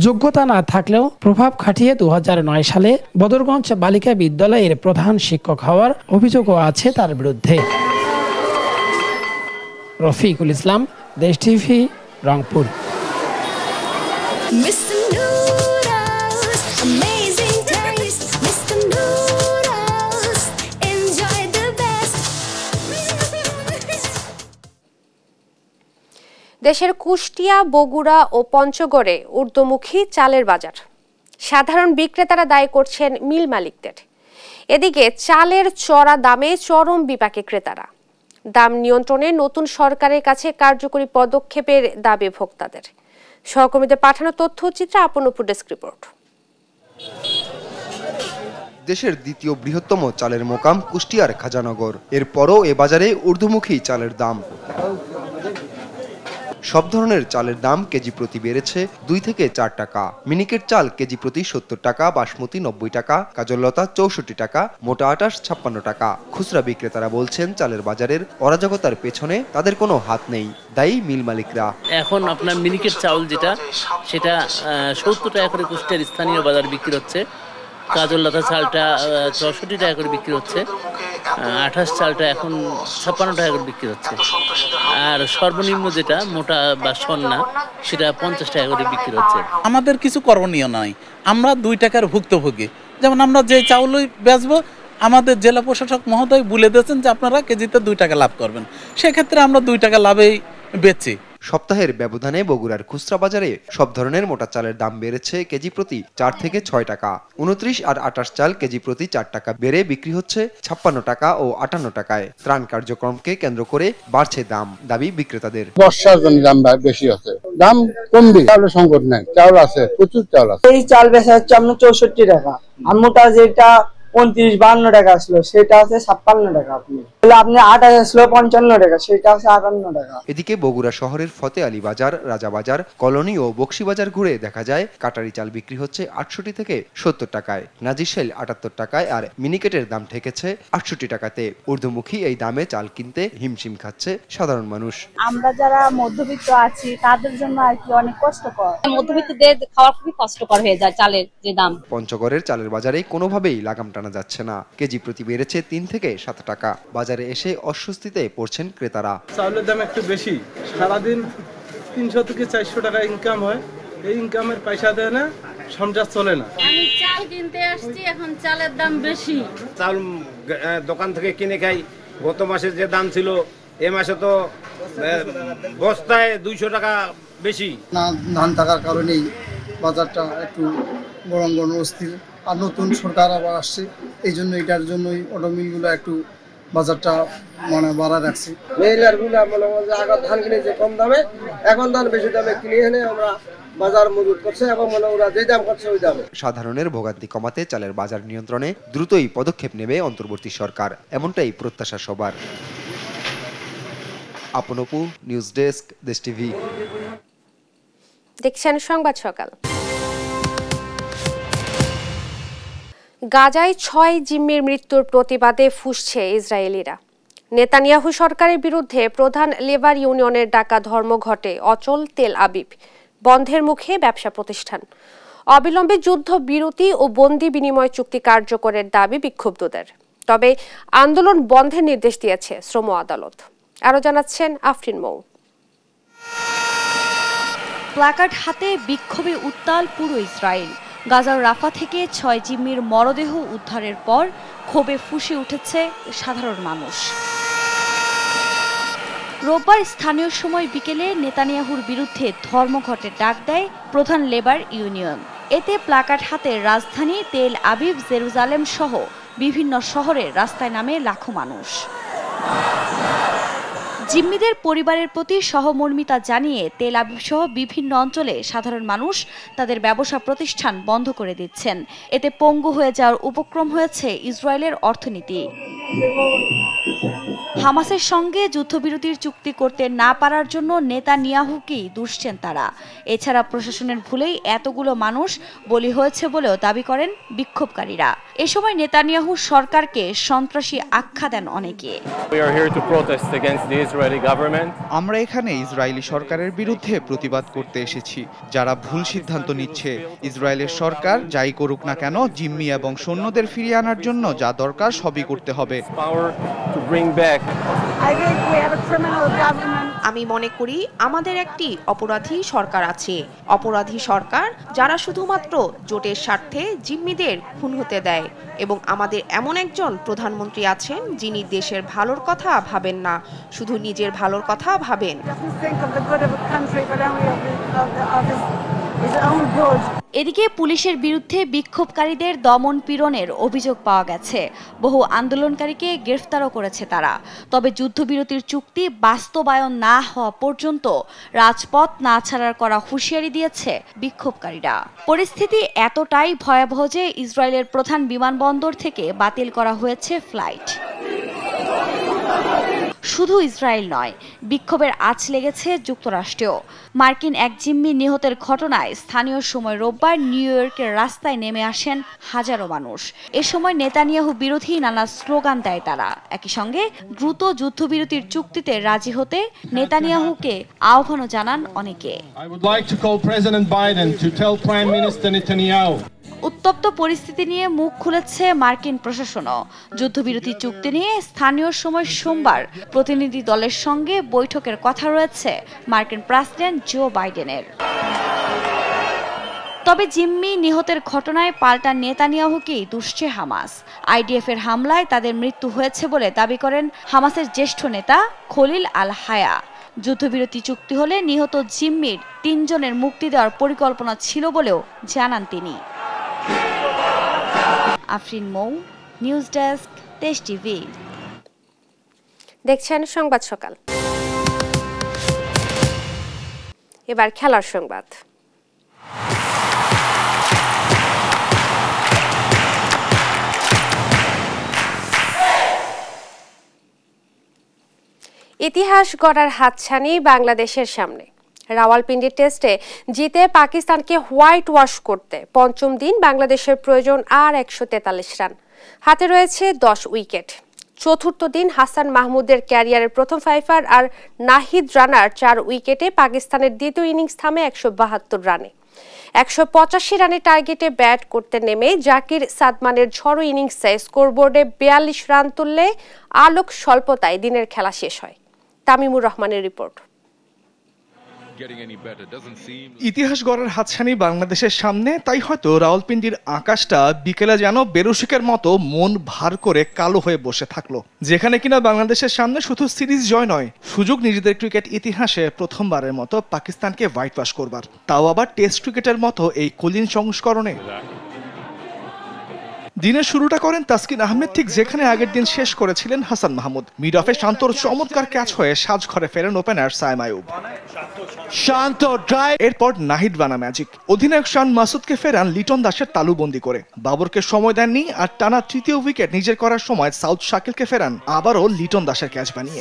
যোগ্যতা না থাকলেও প্রভাব খাটিয়ে 2009 সালে বদরগঞ্জ বালিকা বিদ্যালয়ের প্রধান শিক্ষক হওয়ার অভিযোগও আছে তার বিরুদ্ধে। রফিকুল ইসলাম, দেশ টিভি, রংপুর। দেশের কুষ্টিয়া, বগুড়া ও পঞ্চগড়ে ঊর্ধ্বমুখী চালের বাজার। সাধারণ বিক্রেতারা দায়ী করছেন মিল মালিকদের। এদিকে চালের চড়া দামে চরম বিপাকে ক্রেতারা। দাম নিয়ন্ত্রণে নতুন সরকারের কাছে কার্যকরী পদক্ষেপের দাবি ভোক্তাদের। সহকর্মীদের পাঠানো তথ্যচিত্রে আপনপুর ডেস্ক রিপোর্ট। দেশের দ্বিতীয় বৃহত্তম চালের মোকাম কুষ্টিয়ার খাজানগর। এরপরও এ বাজারে ঊর্ধ্বমুখী চালের দাম। সব ধরনের চালের দাম কেজি প্রতি বেড়েছে 2 থেকে 4 টাকা। মিনিকেট চাল কেজি প্রতি 70 টাকা, বাসমতি 90 টাকা, কাজললতা 64 টাকা, মোটা আটাশ 56 টাকা। খুচরা বিক্রেতারা বলছেন চালের বাজারের অরাজকতার পেছনে তাদের কোনো হাত নেই, দায়ী মিল মালিকরা। এখন আপনার মিনিকেট চাউল যেটা, সেটা 70 টাকা করে কুষ্টিয়ার স্থানীয় বাজার বিক্রি হচ্ছে। কাজললতা চালটা 64 টাকা করে বিক্রি হচ্ছে। আঠাশ চালটা এখন 56 টাকা করে বিক্রি হচ্ছে। আর সর্বনিম্ন যেটা মোটা বা সন্না, সেটা 50 টাকা করে বিক্রি হচ্ছে। আমাদের কিছু করণীয় নাই, আমরা 2 টাকার ভুক্তভোগী। যেমন আমরা যে চাউলই বেচবো, আমাদের জেলা প্রশাসক মহোদয় বলে দিয়েছেন যে আপনারা কেজিতে 2 টাকা লাভ করবেন। সেক্ষেত্রে আমরা 2 টাকা লাভেই বেচি। সপ্তাহের ব্যবধানে বগুড়ার খুচরা বাজারে সব ধরনের মোটা চালের দাম বেড়েছে কেজি প্রতি 4 থেকে 6 টাকা। 29 আর 28 চাল কেজি প্রতি 4 টাকা বেড়ে বিক্রি হচ্ছে 56 টাকা ও 58 টাকায়। ত্রাণ কার্যক্রমকে কেন্দ্র করে বাড়ছে দাম, দাবি বিক্রেতাদের। বর্ষার জন্য দাম বেশি আছে, দাম কমবে। চাউলের সংকট নেই, চাউল আছে, প্রচুর চাউল আছে। এই চাল বেচা হচ্ছে আপনার 64 টাকা। আর মোটা যেটা 29-52 টাকা আসলো, সেটা আছে 56 টাকা। আপনি আটা আসলো 55 টাকা, সেটা আছে 58 টাকা। এদিকে বগুড়া শহরের ফতে আলী বাজার, রাজাবাজার, কলোনি ও বক্সিবাজার ঘুরে দেখা যায় কাটারি চাল বিক্রি হচ্ছে 68 থেকে 70 টাকায়, নাজিরশাইল 78 টাকায়, আর মিনিকেটের দাম ঠেকেছে 68 টাকাতে। ঊর্ধ্বমুখী এই দামে চাল কিনতে হিমশিম খাচ্ছে সাধারণ মানুষ। আমরা যারা মধ্যবিত্ত আছি তাদের জন্য আর কি অনেক কষ্টকর। মধ্যবিত্তদের খাওয়া খুবই কষ্টকর হয়ে যায় চালের যে দাম। পঞ্চগড়ের চালের বাজারে কোনোভাবেই লাগাম টানা যাচ্ছে না। কেজি প্রতি বেড়েছে 3 থেকে 7 টাকা। বাজারে এসে অস্বস্তিতে পড়ছেন ক্রেতারা। চাউলের দাম একটু বেশি, সারাদিন 300 থেকে 400 টাকা ইনকাম হয়। এই ইনকামের পয়সা দেয় না, সংসার চলে না। আমি চাল কিনতে আসছি, এখন চালের দাম বেশি। চাল দোকান থেকে কিনে খাই, গত মাসে যে দাম ছিল এ মাসে তো বস্তায় 200 টাকা বেশি। ধান থাকার কারণেই বাজারটা একটু গরম অস্থির। আর নতুন সরকার আবার আসছে, এই জন্য এটার জন্যই অটো মিলগুলো একটু বাজারটা মানে বাড়া রাখছি। মহিলারগুলো মনে হয় যে আগের ধান কিনেছে কম দামে, এখন ধান বেশি দামে কিনে এনে আমরা বাজার মজুত করছে এবং মনে ওরা যে দাম করছে ওই দামে। সাধারণের ভোগান্তি কমাতে চালের বাজার নিয়ন্ত্রণে দ্রুতই পদক্ষেপ নেবে অন্তর্বর্তী সরকার, এমনটাই প্রত্যাশা সবার। আপনপু, নিউজ ডেস্ক, দেশ টিভি। দেখছেন সংবাদ সকাল। গাজায় 6 জিম্মির মৃত্যুর প্রতিবাদে ফুঁসছে ইসরায়েলিরা। নেতানিয়াহু সরকারের বিরুদ্ধে প্রধান লেবার ইউনিয়নের ডাকা ধর্মঘটে অচল তেল আবিব, বন্ধের মুখে ব্যবসা প্রতিষ্ঠান। অবিলম্বে যুদ্ধ বিরতি ও বন্দি বিনিময় চুক্তি কার্যকরের দাবি বিক্ষুব্ধদের। তবে আন্দোলন বন্ধের নির্দেশ দিয়েছে শ্রম আদালত। আরো জানাচ্ছেন আফরিন মৌ। প্ল্যাকার্ড হাতে বিক্ষোভে উত্তাল পুরো ইসরায়েল। গাজার রাফা থেকে 6 জিম্মির মরদেহ উদ্ধারের পর ক্ষোভে ফুঁসে উঠেছে সাধারণ মানুষ। রোববার স্থানীয় সময় বিকেলে নেতানিয়াহুর বিরুদ্ধে ধর্মঘটের ডাক দেয় প্রধান লেবার ইউনিয়ন। এতে প্ল্যাকার্ড হাতে রাজধানী তেল আবিব, জেরুজালেম সহ বিভিন্ন শহরে রাস্তায় নামে লাখো মানুষ। জিম্মিদের পরিবারের প্রতি সহমর্মিতা জানিয়ে তেল আবিব সহ বিভিন্ন অঞ্চলে সাধারণ মানুষ তাদের ব্যবসা প্রতিষ্ঠান বন্ধ করে দিচ্ছেন। এতে পঙ্গু হয়ে যাওয়ার উপক্রম হয়েছে ইসরায়েলের অর্থনীতি। হামাসের সঙ্গে যুদ্ধবিরতির চুক্তি করতে না পারার জন্য নেতানিয়াহুকেই দুষছেন তারা। এছাড়া প্রশাসনের ভুলেই এতগুলো মানুষ বলি হয়েছে বলেও দাবি করেন বিক্ষোভকারীরা। এ সময় নেতানিয়াহু সরকারকে সন্ত্রাসী আখ্যা দেন অনেকে। আমরা এখানে ইসরায়েলি সরকারের বিরুদ্ধে প্রতিবাদ করতে এসেছি, যারা ভুল সিদ্ধান্ত নিচ্ছে। ইসরায়েলের সরকার যাই করুক না কেন, জিম্মি এবং সৈন্যদের ফিরিয়ে আনার জন্য যা দরকার সবই করতে হবে। আমি মনে করি আমাদের একটি অপরাধী সরকার আছে, অপরাধী সরকার যারা শুধুমাত্র জোটের স্বার্থে জিম্মিদের খুন হতে দেয়, এবং আমাদের এমন একজন প্রধানমন্ত্রী আছেন যিনি দেশের ভালোর কথা ভাবেন না, শুধু নিজের ভালোর কথা ভাবেন। এদিকে পুলিশের বিরুদ্ধে বিক্ষোভকারীদের দমন পীড়নের অভিযোগ পাওয়া গেছে। বহু আন্দোলনকারীকে গ্রেফতারও করেছে তারা। তবে যুদ্ধবিরতির চুক্তি বাস্তবায়ন না হওয়া পর্যন্ত রাজপথ না ছাড়ার করা হুঁশিয়ারি দিয়েছে বিক্ষোভকারীরা। পরিস্থিতি এতটাই ভয়াবহ যে ইসরায়েলের প্রধান বিমানবন্দর থেকে বাতিল করা হয়েছে ফ্লাইট। শুধু ইসরায়েল নয়, বিক্ষোভের আঁচ লেগেছে যুক্তরাষ্ট্রেও। মার্কিন এক জিম্মি নিহতের ঘটনায় স্থানীয় সময় রোববার নিউ ইয়র্কের রাস্তায় নেমে আসেন হাজারো মানুষ। এ সময় নেতানিয়াহু বিরোধী নানা স্লোগান দেয় তারা। একই সঙ্গে দ্রুত যুদ্ধবিরতির চুক্তিতে রাজি হতে নেতানিয়াহুকে আহ্বানও জানান অনেকে। উত্তপ্ত পরিস্থিতি নিয়ে মুখ খুলেছে মার্কিন প্রশাসনও। যুদ্ধবিরতি চুক্তি নিয়ে স্থানীয় সময় সোমবার প্রতিনিধি দলের সঙ্গে বৈঠকের কথা রয়েছে মার্কিন প্রেসিডেন্ট জো বাইডেনের। তবে জিম্মি নিহতের ঘটনায় পাল্টা নেতানিয়াহুকেই দুষছে হামাস। আইডিএফ এর হামলায় তাদের মৃত্যু হয়েছে বলে দাবি করেন হামাসের জ্যেষ্ঠ নেতা খলিল আল হায়া। যুদ্ধবিরতি চুক্তি হলে নিহত জিম্মির 3 জনের মুক্তি দেওয়ার পরিকল্পনা ছিল বলেও জানান তিনি। আফরিন মৌ, নিউজ ডেস্ক, দেশ টিভি। দেখছেন সংবাদ সকাল। এবার খেলার সংবাদ। ইতিহাস গড়ার হাতছানি বাংলাদেশের সামনে। রাওয়ালপিন্ডি টেস্টে জিতে পাকিস্তানকে হোয়াইট ওয়াশ করতে পঞ্চম দিন বাংলাদেশের প্রয়োজন আর 143 রান। হাতে রয়েছে 10 উইকেট। চতুর্থ দিন হাসান মাহমুদের ক্যারিয়ারের প্রথম ফাইফার আর নাহিদ রানার 4 উইকেটে পাকিস্তানের দ্বিতীয় ইনিংস থামে 172 রানে। 185 রানের টার্গেটে ব্যাট করতে নেমে জাকির সাদমানের ঝড়ো ইনিংসে স্কোরবোর্ডে 42 রান তুললে আলোক স্বল্পতায় দিনের খেলা শেষ হয়। তামিমুর রহমানের রিপোর্ট। ইতিহাস গড়ার হাতছানি বাংলাদেশের সামনে, তাই হয়তো রাওয়ালপিন্ডির আকাশটা বিকেলে যেন বেরুশিকের মতো মন ভার করে কালো হয়ে বসে থাকলো, যেখানে কিনা বাংলাদেশের সামনে শুধু সিরিজ জয় নয়, সুযোগ নিজেদের ক্রিকেট ইতিহাসে প্রথমবারের মতো পাকিস্তানকে হোয়াইট ওয়াশ করবার, তাও আবার টেস্ট ক্রিকেটের মতো এই কলিন সংস্করণে। দিনের শুরুটা করেন তাসকিন আহমেদ ঠিক যেখানে আগের দিন শেষ করেছিলেন হাসান মাহমুদ। মিড অফে শান্তর চমৎকার ক্যাচ হয়ে সাজঘরে ফেরেন ওপেনার সায়েম আইয়ুব। এরপর নাহিদ রানা ম্যাজিক। অধিনায়ক শান মাসুদকে ফেরান লিটন দাসের তালুবন্দি করে। বাবরকে সময় দেননি, আর টানা তৃতীয় উইকেট নিজের করার সময় সাউথ শাকিলকে ফেরান আবারও লিটন দাসের ক্যাচ বানিয়ে।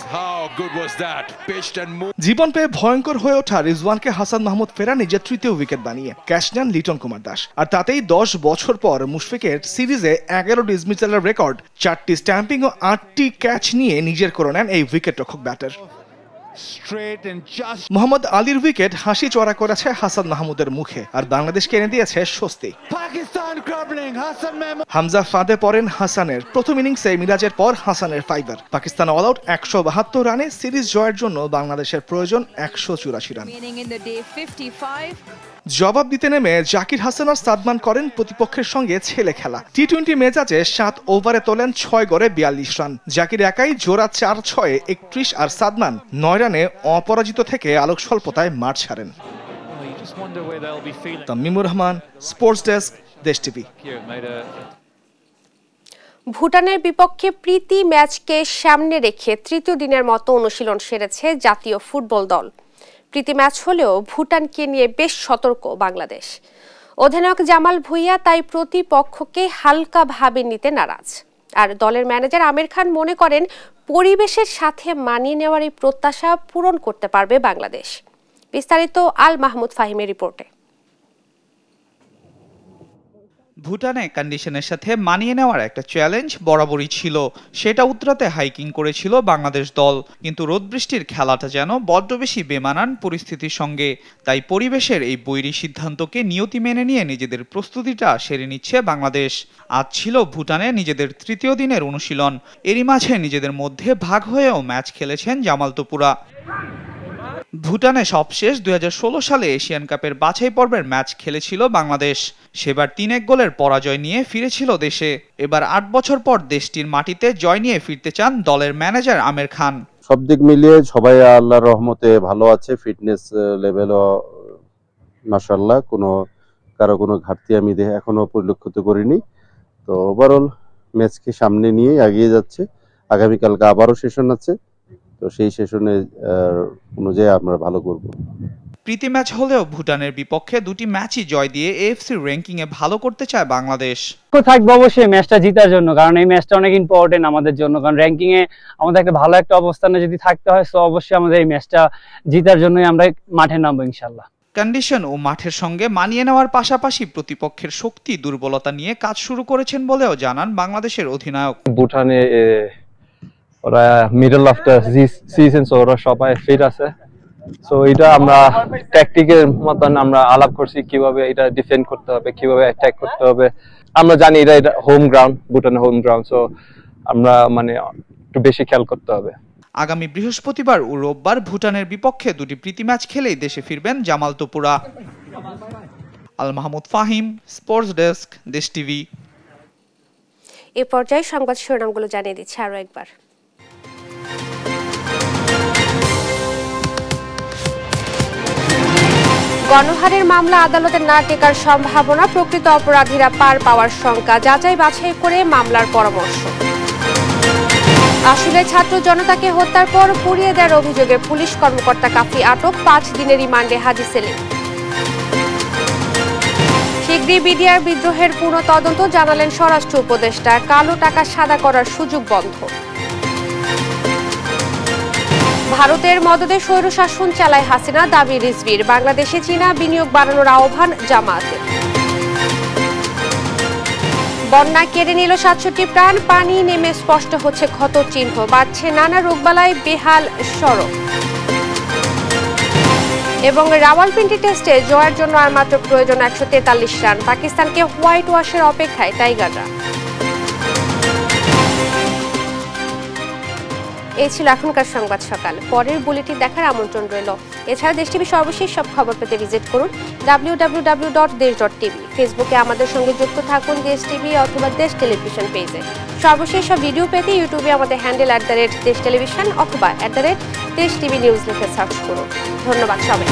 জীবন পেয়ে ভয়ঙ্কর হয়ে ওঠা রিজওয়ানকে হাসান মাহমুদ ফেরান নিজের তৃতীয় উইকেট বানিয়ে। ক্যাচ নেন লিটন কুমার দাস। আর তাতেই 10 বছর পর মুশফিকের সিরিজে 11 ডিসমিসালের রেকর্ড, 4টি স্ট্যাম্পিং ও 8টি ক্যাচ নিয়ে নিজের করে নেন এই উইকেট রক্ষক ব্যাটার। মোহাম্মদ আলীর উইকেট হাসি চড়া করেছে হাসান মাহমুদের মুখে, আর বাংলাদেশকে এনে দিয়েছে স্বস্তি। হামজা ফাঁদে পড়েন হাসানের। প্রথম ইনিংসে মিরাজের পর হাসানের ফাইবার। পাকিস্তান অল আউট 172 রানে সিরিজ জয়ের জন্য বাংলাদেশের প্রয়োজন 184 রান। জবাব দিতে নেমে জাকির হাসান আর সাদমান করেন প্রতিপক্ষের সঙ্গে ছেলে খেলা। টি-20 মেজাজে 7 ওভারে তোলেন 6 গড়ে 42 রান। জাকির একাই জোড়া 4-6-এ 31 আর সাদমান 9 রানে অপরাজিত থেকে আলোক স্বল্পতায় মাঠ ছাড়েন। তামিমুর রহমান, স্পোর্টস ডেস্ক, দেশ টিভি। ভুটানের বিপক্ষে প্রীতি ম্যাচকে সামনে রেখে তৃতীয় দিনের মতো অনুশীলন সেরেছে জাতীয় ফুটবল দল। প্রীতি ম্যাচ হলেও ভুটানকে নিয়ে বেশ সতর্ক বাংলাদেশ। অধিনায়ক জামাল ভুঁইয়া তাই প্রতিপক্ষকে হালকাভাবে নিতে নারাজ। আর দলের ম্যানেজার আমির খান মনে করেন পরিবেশের সাথে মানিয়ে নেওয়ার এই প্রত্যাশা পূরণ করতে পারবে বাংলাদেশ। বিস্তারিত আল মাহমুদ ফাহিমের রিপোর্টে। ভুটানে কন্ডিশনের সাথে মানিয়ে নেওয়ার একটা চ্যালেঞ্জ বরাবরই ছিল। সেটা উতরাতে হাইকিং করেছিল বাংলাদেশ দল, কিন্তু রোদ বৃষ্টির খেলাটা যেন বড্ড বেশি বেমানান পরিস্থিতির সঙ্গে। তাই পরিবেশের এই বৈরী সিদ্ধান্তকে নিয়তি মেনে নিয়ে নিজেদের প্রস্তুতিটা সেরে নিচ্ছে বাংলাদেশ। আজ ছিল ভুটানে নিজেদের তৃতীয় দিনের অনুশীলন। এরই মাঝে নিজেদের মধ্যে ভাগ হয়েও ম্যাচ খেলেছেন জামাল তোপুরা। ভুটানে সবশেষ 2016 সালে এশিয়ান কাপের বাছাই পর্বের ম্যাচ খেলেছিল বাংলাদেশ। সেবার 3-1 গোলের পরাজয় নিয়ে ফিরেছিল দেশে। এবার 8 বছর পর দেশটির মাটিতে জয় নিয়ে ফিরতে চান দলের ম্যানেজার আমির খান। সব দিক মিলিয়ে সবাই আল্লাহর রহমতে ভালো আছে। ফিটনেস লেভেলও মাশাআল্লাহ, কারো কোনো ঘাটতি আমি এখনো পরিলক্ষিত করিনি। তো ওভারঅল ম্যাচকে সামনে নিয়ে এগিয়ে যাচ্ছে। আগামীকালকে আবারও সেশন আছে, তো সেই সেশনে অনুযায়ী আমরা ভালো করব। প্রীতি ম্যাচ হলেও ভুটানের বিপক্ষে 2টি ম্যাচই জয় দিয়ে এএফসি র্যাঙ্কিং এ ভালো করতে চায় বাংলাদেশ। থাকবে অবশ্যই ম্যাচটা জেতার জন্য, কারণ এই ম্যাচটা অনেক ইম্পর্টেন্ট আমাদের জন্য। কারণ র্যাঙ্কিং এ আমাদের একটা ভালো একটা অবস্থানে যদি থাকতে হয়, তো অবশ্যই আমাদের এই ম্যাচটা জেতার জন্যই আমরা মাঠে নামবো ইনশাআল্লাহ। কন্ডিশন ও মাঠের সঙ্গে মানিয়ে নেওয়ার পাশাপাশি প্রতিপক্ষের শক্তি দুর্বলতা নিয়ে কাজ শুরু করেছেন বলেও জানান বাংলাদেশের অধিনায়ক। ভুটানে ওরা মিডল অফ দ্য সিজন, ওরা সবাই ফিট আছে। সো এটা আমরা ট্যাকটিকের মতন আমরা আলাপ করছি কিভাবে এটা ডিফেন্ড করতে হবে, কিভাবে অ্যাটাক করতে হবে। আমরা জানি এটা হোম গ্রাউন্ড, ভুটানের হোম গ্রাউন্ড, সো আমরা একটু বেশি খেয়াল করতে হবে। আগামী বৃহস্পতিবার ও রোববার ভুটানের বিপক্ষে 2টি প্রীতি ম্যাচ খেলেই দেশে ফিরবেন জামাল তোপুরা। আল মাহমুদ ফাহিম, স্পোর্টস ডেস্ক, দেশ টিভি। এই পর্যায়ে সংবাদ শিরোনামগুলো জানিয়ে দিচ্ছি আরো একবার। গণহারের মামলা আদালতে না টেকার সম্ভাবনা, প্রকৃত অপরাধীরা পার পাওয়ার শঙ্কা, যাচাই বাছাই করে মামলার পরামর্শ। আসলে ছাত্র জনতাকে হত্যার পর পুড়িয়ে দেওয়ার অভিযোগে পুলিশ কর্মকর্তা কাফি আটক, 5 দিনের রিমান্ডে হাজি সেলিম। শিগগিরই বিডিআর বিদ্রোহের পুনঃ তদন্ত, জানালেন স্বরাষ্ট্র উপদেষ্টা। কালো টাকা সাদা করার সুযোগ বন্ধ। ভারতের মদদে স্বৈরশাসন চালায় হাসিনা, দাবি রিজভির। বাংলাদেশে চীনা বিনিয়োগ বাড়ানোর আহ্বান জামায়াতের। বন্যা কেড়ে নিল 67 প্রাণ, পানি নেমে স্পষ্ট হচ্ছে ক্ষত চিহ্ন, বাড়ছে নানা রোগবালাই, বেহাল সড়ক। এবং রাওয়ালপিন্ডি টেস্টে জয়ের জন্য আর মাত্র প্রয়োজন 143 রান, পাকিস্তানকে হোয়াইট ওয়াশের অপেক্ষায় টাইগাররা। এই ছিল এখনকার সংবাদ সকাল। পরের বুলেটিন দেখার আমন্ত্রণ রইল। এছাড়া দেশ টিভি সর্বশেষ সব খবর পেতে ভিজিট করুন www.desh.tv। ফেসবুকে আমাদের সঙ্গে যুক্ত থাকুন দেশ টিভি অথবা দেশ টেলিভিশন পেজে। সর্বশেষ সব ভিডিও পেতে ইউটিউবে আমাদের হ্যান্ডেল @দেশ টেলিভিশন অথবা @দেশ টিভি নিউজ লিখে সার্চ করুন। ধন্যবাদ সবাই।